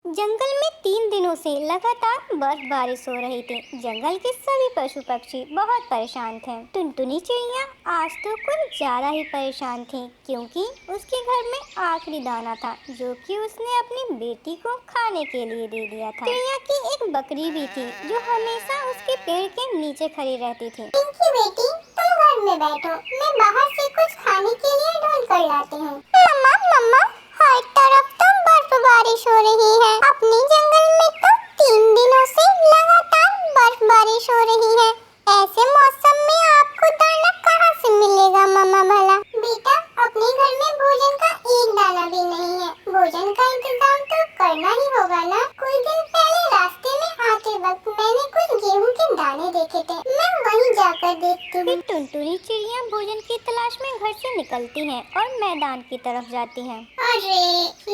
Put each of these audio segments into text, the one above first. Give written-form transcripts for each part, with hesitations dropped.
जंगल में 3 दिनों से लगातार बर्फबारिश हो रही थी। जंगल के सभी पशु पक्षी बहुत परेशान थे। टुनटुनी चिड़िया आज तो कुछ ज्यादा ही परेशान थी, क्योंकि उसके घर में आखिरी दाना था जो कि उसने अपनी बेटी को खाने के लिए दे दिया था। चिड़िया की एक बकरी भी थी जो हमेशा उसके पेड़ के नीचे खड़ी रहती थी। पिंकी बेटी, तुम घर में बैठो, मैं बाहर से कुछ खाने के लिए ढूंढ कर लाती हूँ। मम्मा मम्मा, हर तरफ तो बर्फबारिश हो रही है। अपने जंगल में तो 3 दिनों से लगातार बर्फबारिश हो रही है। ऐसे मौसम में आपको दाना कहाँ से मिलेगा मम्मा भला? बेटा, अपने घर में भोजन का एक दाना भी नहीं है। भोजन का इंतजाम तो करना ही होगा ना। कुछ दिन पहले रास्ते में आते वक्त मैंने कुछ गेहूं के दाने देखे थे, मैं वहीं जाकर देखती हूँ। फिर टुनटुनी चिड़िया भोजन की तलाश में घर से निकलती हैं और मैदान की तरफ जाती हैं। अरे,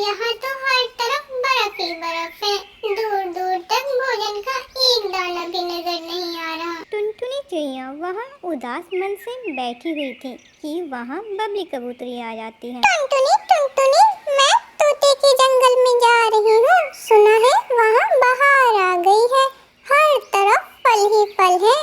यहाँ तो हर तरफ बर्फ ही बर्फ है। दूर दूर तक भोजन का एक दाना भी नजर नहीं आ रहा। टुनटुनी चिड़िया वहाँ उदास मन से बैठी हुई थी कि वहाँ बबली कबूतरी आ जाती है। टुनटुनी, मैं तोते के जंगल में जा रही हूँ। सुना है वहाँ बहार आ गई है। हर तरफ फल ही फल है।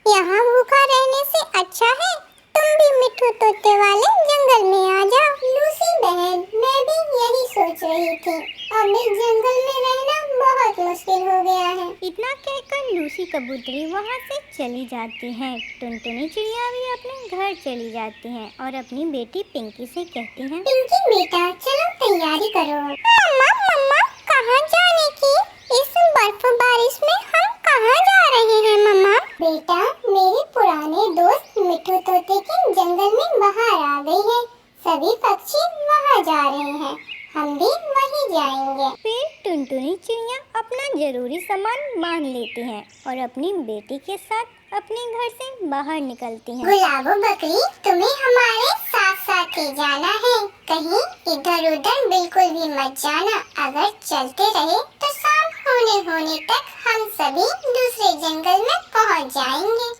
यहाँ भूखा रहने से अच्छा है तुम भी मिठू तोते वाले जंगल में आ जाओ। लूसी बहन, मैं भी यही सोच रही थी। अब इस जंगल में रहना बहुत मुश्किल हो गया है। इतना कहकर लूसी कबूतरी वहाँ से चली जाती है। टुनटुनी चिड़िया भी अपने घर चली जाती है और अपनी बेटी पिंकी से कहती है, पिंकी बेटा, चलो तैयारी करो। मम्मा मम्मा, कहाँ जाने की? इस बर्फबारिश में हम कहाँ जा रहे हैं मम्मा? बेटा, मेरे पुराने दोस्त मिठू तोते के जंगल में बहार आ गई है। सभी पक्षी वहाँ जा रहे हैं, हम भी वहीं जाएंगे। फिर टुनटुनी चिड़िया अपना जरूरी सामान बांध लेती है और अपनी बेटी के साथ अपने घर से बाहर निकलती है। गुलाबो बकरी, तुम्हें हमारे साथ साथ ही जाना है। कहीं इधर उधर बिल्कुल भी मत जाना। अगर चलते रहे तो शाम होने तक हम सभी दूसरे जंगल में पहुंच जाएंगे।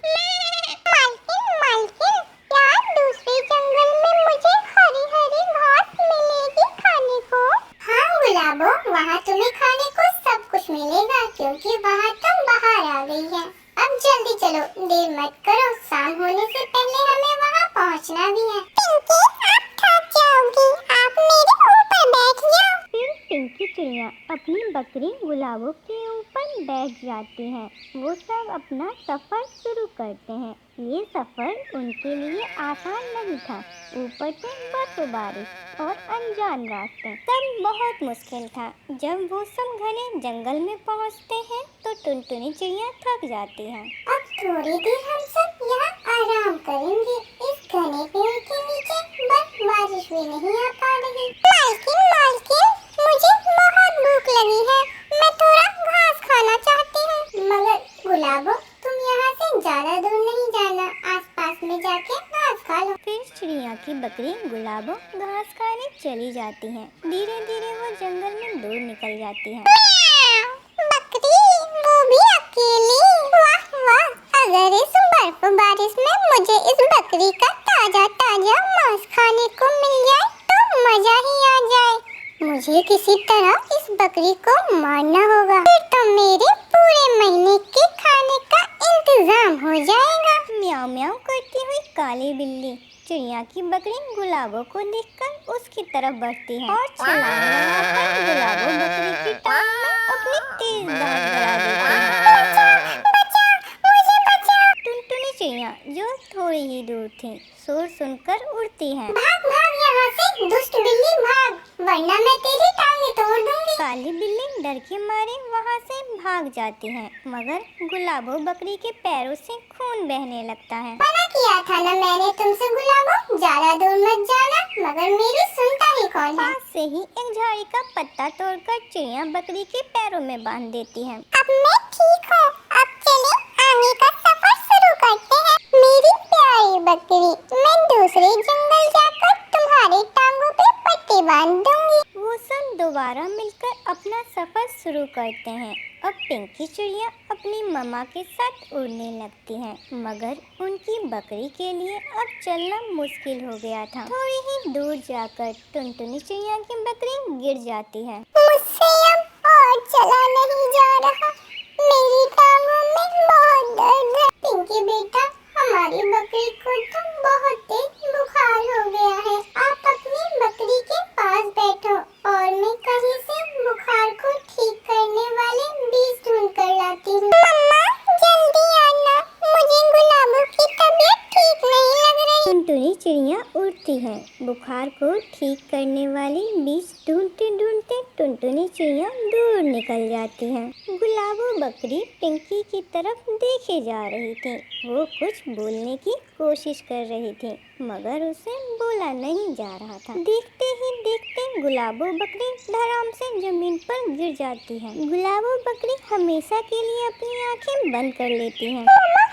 मालकिन, यार दूसरे जंगल में मुझे हरी हरी घास मिलेगी खाने को। हाँ गुलाबो, वहाँ तुम्हें खाने को सब कुछ मिलेगा, क्योंकि वहाँ तो बाहर आ गई है। अब जल्दी चलो, देर मत करो, शाम होने से पहले हमें वहाँ पहुँचना भी है। पिंकी, आप थक जाओगी, आप मेरे ऊपर बैठ जाओ। फिर पिंकी चिड़िया अपनी बकरी गुलाबो के ऊपर बैठ जाती है। वो सब अपना सफर शुरू करते हैं। ये सफर उनके लिए आसान नहीं था। ऊपर से बर्फबारिश और अनजान रास्ते, सब बहुत मुश्किल था। जब वो सब घने जंगल में पहुंचते हैं तो टुनटुनी चिड़िया थक जाती है। अब थोड़ी देर हम सब यहाँ आराम करेंगे। इस घने पेड़ के नीचे बर्फबारिश भी नहीं आ पा रही। मालकिन, मुझे बहुत भूख लगी है। मैं थोड़ा घास खाना चाहती हूँ। मगर गुलाबो, तुम यहाँ से ज्यादा दूर नहीं जाना, आसपास में जाके घास खा लो। फिर चिड़िया की बकरी गुलाबो घास खाने चली जाती है। धीरे धीरे वो जंगल में दूर निकल जाती है। बकरी, वो भी अकेली? वाह वाह, अगर इस बर्फबारिश में मुझे इस बकरी का ताजा ताजा मांस खाने को मिल जाए तो मजा ही आ जाए। मुझे किसी तरह इस बकरी को मारना होगा, फिर तो मेरे पूरे महीने के खाने का इंतजाम हो जाएगा। म्याऊं म्याऊं करती हुई काली बिल्ली चिड़िया की बकरी गुलाबो को देखकर उसकी तरफ बढ़ती है और छलांग लगाकर गुलाबो बकरी की टांग में अपनी तेज दांत गड़ा देती है। टुनटुनी चिड़िया जो थोड़ी ही दूर थी, शोर सुनकर उड़ती है। भाग भाग यहाँ से, दुष्ट बिल्ली भाग, वरना मैं तेरी टांगे तोड़ दूंगी। काली बिल्ली डर के मारे वहाँ से भाग जाती है, मगर गुलाबो बकरी के पैरों से खून बहने लगता है। मना किया था ना मैंने तुमसे गुलाबो, ज्यादा दूर मत जाना, मगर मेरी सुनता ही कौन है। पास से ही एक झाड़ी का पत्ता तोड़कर चिड़िया बकरी के पैरों में बांध देती है। अब मैं ठीक हूँ, अब चले आगे का सफर शुरू करते हैं। मेरी प्यारी बकरी, मैं दूसरे जंगल जाकर तुम्हारे टांगों पे पट्टी बांध दूंगी। वो सब दोबारा मिलकर अपना सफर शुरू करते हैं। अब पिंकी चिड़िया अपनी मम्मा के साथ उड़ने लगती है, मगर उनकी बकरी के लिए अब चलना मुश्किल हो गया था। थोड़ी ही दूर जाकर टुनटुनी चिड़िया की बकरी गिर जाती है। मुझसे अब और चिड़िया दूर निकल जाती हैं। गुलाबो बकरी पिंकी की तरफ देखे जा रही थी। वो कुछ बोलने की कोशिश कर रही थी मगर उसे बोला नहीं जा रहा था। देखते ही देखते गुलाबो बकरी धड़ाम से जमीन पर गिर जाती है। गुलाबो बकरी हमेशा के लिए अपनी आंखें बंद कर लेती है। मम्मा,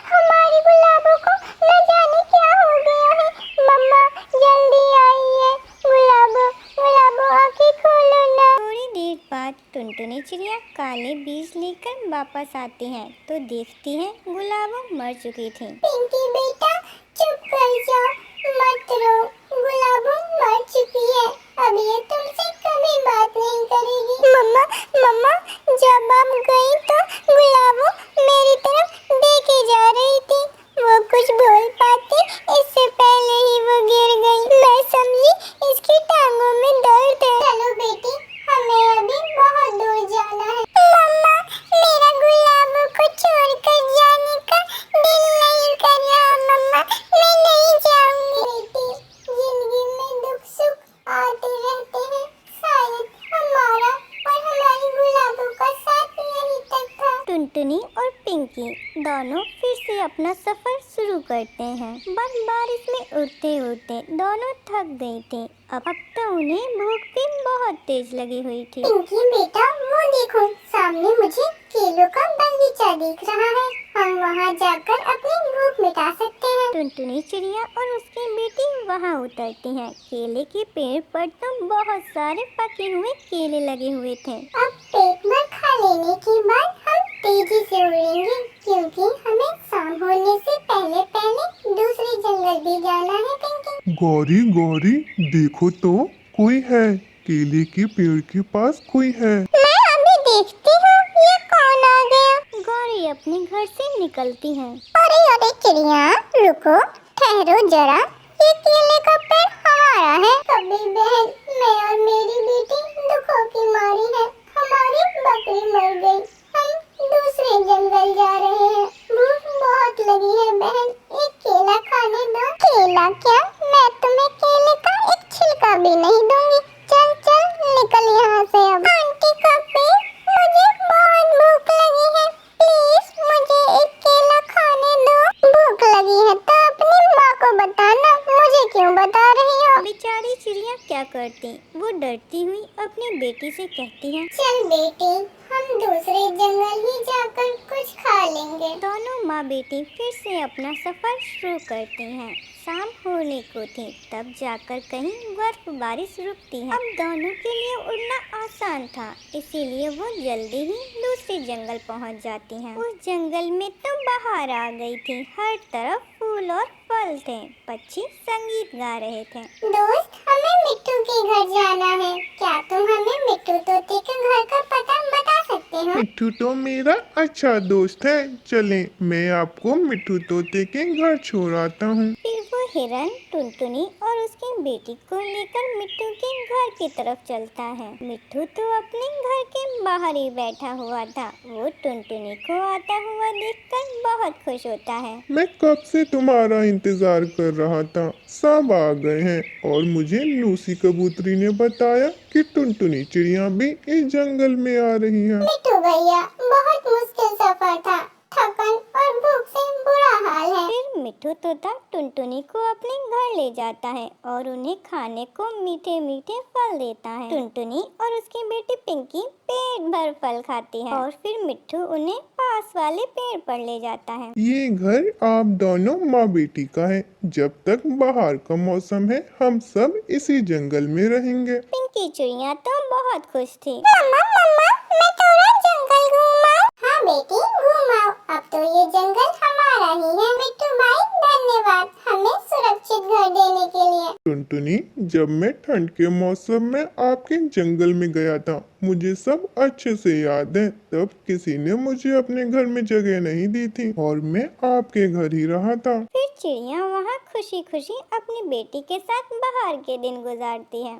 हमारी गुलाबो को न जाने क्या हो गया है। मम्मा जल्दी आइए, गुलाबो गुलाबो आंखें खोलो ना। थोड़ी देर बाद टुनटुनी चिड़िया काले बीज लेकर वापस आती है तो देखती है गुलाबो मर चुकी थी। पिंकी बेटा चुप कर जाओ, मत रो, गुलाबो मर चुकी है, अब ये तुमसे कभी बात नहीं करेगी। मम्मा मम्मा जब आप गई तो गुलाबो मेरी तरफ देखे जा रही थी। वो कुछ बोल पाती इससे पहले ही वो गिर गई। मैं समझी इसकी टांगों में दर्द है। चलो बेटी हमें अभी बहुत दूर जाना है। मम्मा मेरा गुलाबो को छोड़कर जाने का दिल नहीं कर रहा। मम्मा मैं नहीं जाऊंगी। बेटी जिंदगी में दुख सुख आते रहते हैं, शायद हमारा और हमारी गुलाबो का साथ यहीं तक था। टुनटुनी और पिंकी दोनों फिर से अपना सफर शुरू करते हैं। बारिश में उड़ते उड़ते दोनों थक गई थी। अब तो उन्हें भूख भी बहुत तेज लगी हुई थी। पिंकी बेटा वो देखो सामने मुझे केलों का बगीचा दिख रहा है। हम वहाँ जाकर अपनी भूख मिटा सकते हैं। टुनटुनी चिड़िया और उसकी बेटी वहाँ उतरती हैं। केले के पेड़ पर तो बहुत सारे पके हुए केले लगे हुए थे। अब पेट भर खा लेने के बाद हम तेजी से उड़ेंगे, क्योंकि हमें शाम होने से पहले पहले दूसरे जंगल भी जाना है। पिंकी गौरी गौरी देखो तो कोई है, केले के पेड़ के पास कोई है। मैं अभी देखती हूँ ये कौन आ गया। गौरी अपने घर से निकलती है। अरे अरे चिड़िया रुको, ठहरो जरा, ये केले का पेड़ हमारा है। कभी बहन मैं और मेरी बेटी दुखों की मारी है, हमारी बकरी मर गई, हम दूसरे जंगल जा रहे हैं। भूख बहुत लगी है बहन, एक केला खाने दो। केला क्या, मैं तुम्हें केले का एक छिलका भी नहीं दूंगी। चल चल निकल यहाँ से अब। आंटी का पेड़, मुझे बहुत भूख लगी है, प्लीज मुझे एक केला खाने दो। भूख लगी है तो अपनी माँ को बताना, मुझे क्यों बता रही हो। बेचारी चिड़िया क्या करती, वो डरती हुई अपनी बेटी से कहती है, चल बेटी हम दूसरे जंगल ही जाकर कुछ खा लेंगे। दोनों माँ बेटी फिर से अपना सफर शुरू करती हैं। शाम होने को थी तब जाकर कहीं बर्फ बारिश रुकती है। अब दोनों के लिए उड़ना आसान था, इसीलिए वो जल्दी ही दूसरे जंगल पहुंच जाती हैं। उस जंगल में तो बाहर आ गई थी, हर तरफ फूल और फल थे, पक्षी संगीत गा रहे थे। दोस्त हमें मिट्टू के घर जाना है, क्या तुम हमें मिट्टू तोते के घर का पता बता सकते हो। मिट्ठू तो मेरा अच्छा दोस्त है, चलें मैं आपको मिट्ठू तोते के घर छोड़ आता हूँ। फिर वो हिरन टुनटुनी और उसकी बेटी को लेकर मिट्टू के घर की तरफ चलता है। मिट्टू तो अपने घर के बाहर ही बैठा हुआ था। वो टुनटुनी को आता हुआ देखकर बहुत खुश होता है। मैं कब से तुम्हारा इंतजार कर रहा था, सब आ गए हैं और मुझे लूसी कबूतरी ने बताया कि टुनटुनी चिड़िया भी इस जंगल में आ रही है। मिट्टू भैया बहुत मुश्किल सफर था, थकन और भूख से बुरा हाल है। फिर मिट्टू तोता टुनटुनी को अपने घर ले जाता है और उन्हें खाने को मीठे मीठे फल देता है। टुनटुनी और उसकी बेटी पिंकी पेट भर फल खाती है और फिर मिट्टू उन्हें पास वाले पेड़ पर ले जाता है। ये घर आप दोनों माँ बेटी का है, जब तक बाहर का मौसम है हम सब इसी जंगल में रहेंगे। पिंकी चिड़िया तो बहुत खुश थी। मम्मा मम्मा मैं थोड़ा जंगल घूमाऊं। हाँ बेटी घूमाओ, अब तो ये जंगल हमारा ही है। मिट्टू भाई धन्यवाद हमें सुरक्षित घर देने के लिए। टुनटुनी जब मैं ठंड के मौसम में आपके जंगल में गया था मुझे सब अच्छे से याद है, तब किसी ने मुझे अपने घर में जगह नहीं दी थी और मैं आपके घर ही रहा था। फिर चिड़िया वहाँ खुशी खुशी अपनी बेटी के साथ बाहर के दिन गुजारती है।